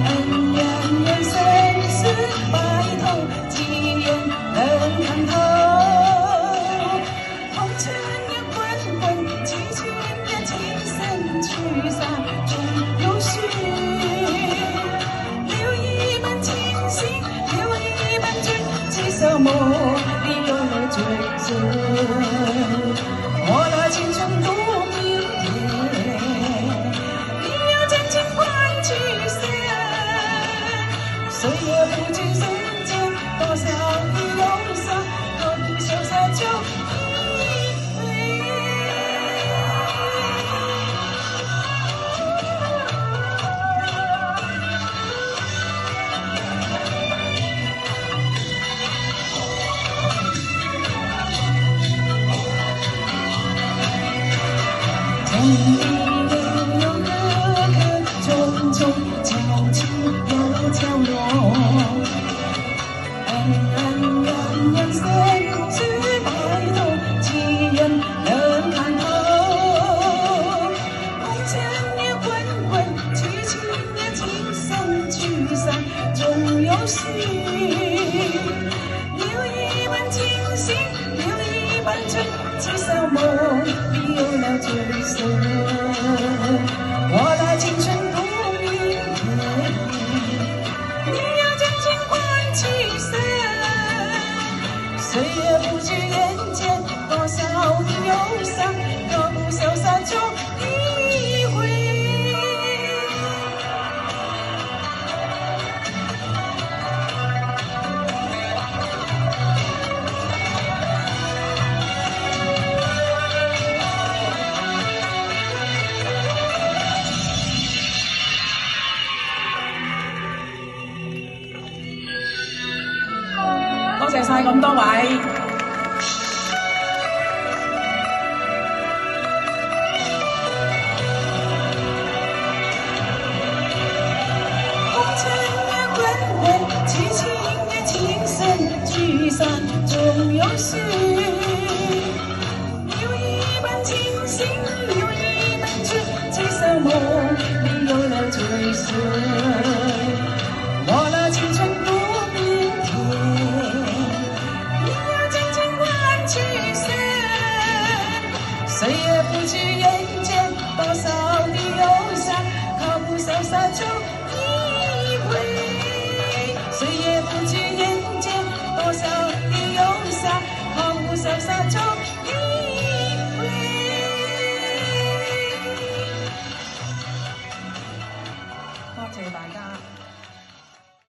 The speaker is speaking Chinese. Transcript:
恩怨缘生死白头，几眼能看透。红尘呀滚滚，激情呀情深聚散终有序。留一半清醒，留一半醉，几色梦里有了追随。我拿青春度明天，你要真情换取谁？谁也不知人间多少的忧伤，何不潇洒就一回。天地悠悠，个个种种，悄起又悄落。恩恩怨怨，生死白头，几人能看透？红尘呀滚滚，激情呀情深聚散终有序。留一半清醒，留一半醉，几色梦里有了追随。我拿青春度明天，你要真情换取谁？谁也不知人间多少的忧伤，何不潇洒就一回。多謝晒咁多位。紅塵呀滾滾，激情呀情深聚散終有序。留一半清醒，留一半醉，幾色夢裡有了追隨。我拿青春度明天，你要真情換取誰？誰也不知。